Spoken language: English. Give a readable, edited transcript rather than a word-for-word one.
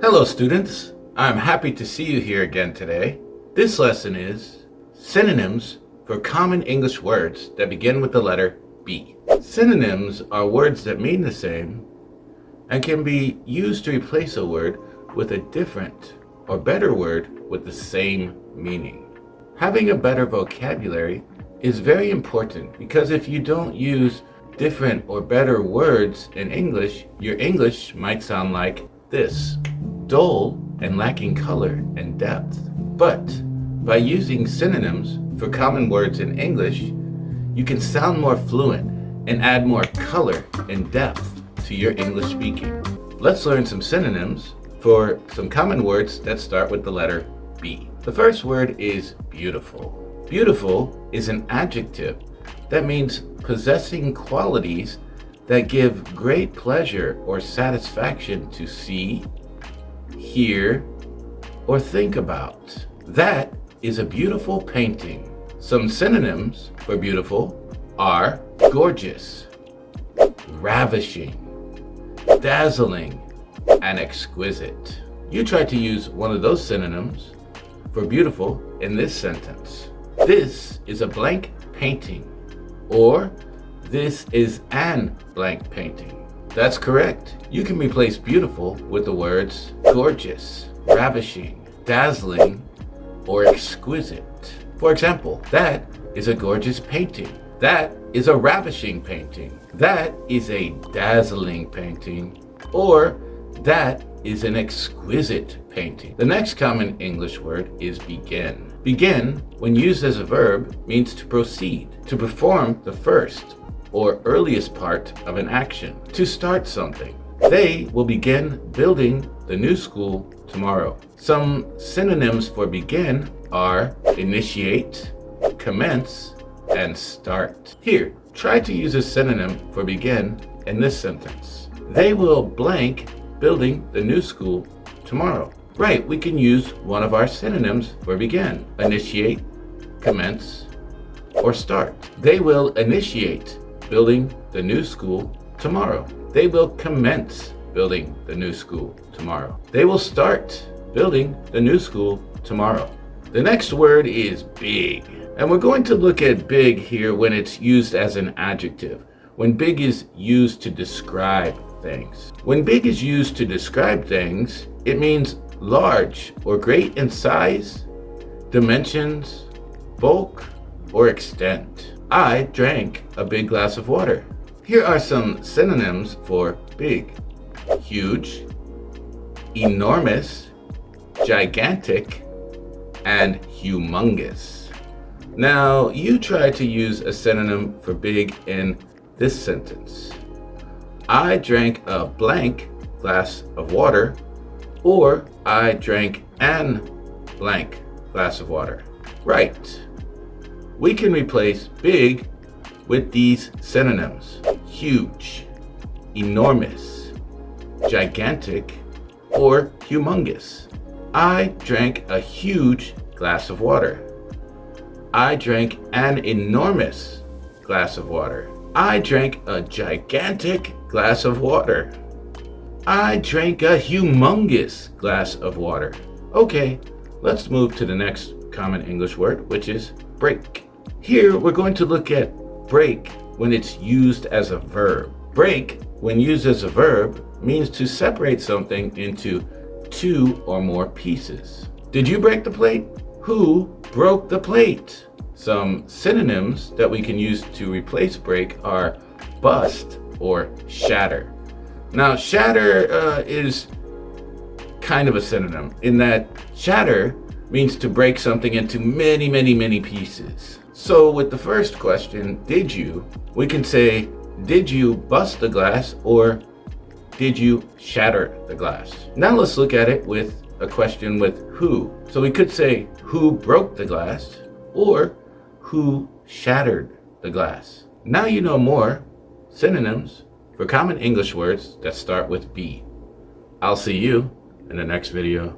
Hello students, I'm happy to see you here again today. This lesson is synonyms for common English words that begin with the letter B. Synonyms are words that mean the same and can be used to replace a word with a different or better word with the same meaning. Having a better vocabulary is very important because if you don't use different or better words in English, your English might sound like this: dull and lacking color and depth. But by using synonyms for common words in English, you can sound more fluent and add more color and depth to your English speaking. Let's learn some synonyms for some common words that start with the letter B. The first word is beautiful. Beautiful is an adjective that means possessing qualities that give great pleasure or satisfaction to see, hear, or think about. That is a beautiful painting. Some synonyms for beautiful are gorgeous, ravishing, dazzling, and exquisite. You try to use one of those synonyms for beautiful in this sentence. This is a blank painting, or this is an blank painting. That's correct. You can replace beautiful with the words gorgeous, ravishing, dazzling, or exquisite. For example, that is a gorgeous painting. That is a ravishing painting. That is a dazzling painting. Or that is an exquisite painting. The next common English word is begin. Begin, when used as a verb, means to proceed, to perform the first or earliest part of an action, to start something. They will begin building the new school tomorrow. Some synonyms for begin are initiate, commence, and start. Here, try to use a synonym for begin in this sentence. They will blank building the new school tomorrow. Right, we can use one of our synonyms for begin: initiate, commence, or start. They will initiate building the new school tomorrow. They will commence building the new school tomorrow. They will start building the new school tomorrow. The next word is big. And we're going to look at big here when it's used as an adjective, when big is used to describe things. When big is used to describe things, it means large or great in size, dimensions, bulk, or extent. I drank a big glass of water. Here are some synonyms for big: huge, enormous, gigantic, and humongous. Now, you try to use a synonym for big in this sentence. I drank a blank glass of water, or I drank an blank glass of water. Right. We can replace big with these synonyms: huge, enormous, gigantic, or humongous. I drank a huge glass of water. I drank an enormous glass of water. I drank a gigantic glass of water. I drank a humongous glass of water. Okay, let's move to the next common English word, which is break. Here, we're going to look at break when it's used as a verb. Break, when used as a verb, means to separate something into two or more pieces. Did you break the plate? Who broke the plate? Some synonyms that we can use to replace break are bust or shatter. Now, shatter is kind of a synonym in that shatter means to break something into many, many, many pieces. So with the first question, did you, we can say, did you bust the glass, or did you shatter the glass? Now let's look at it with a question with who. So we could say, who broke the glass, or who shattered the glass? Now you know more synonyms for common English words that start with B. I'll see you in the next video.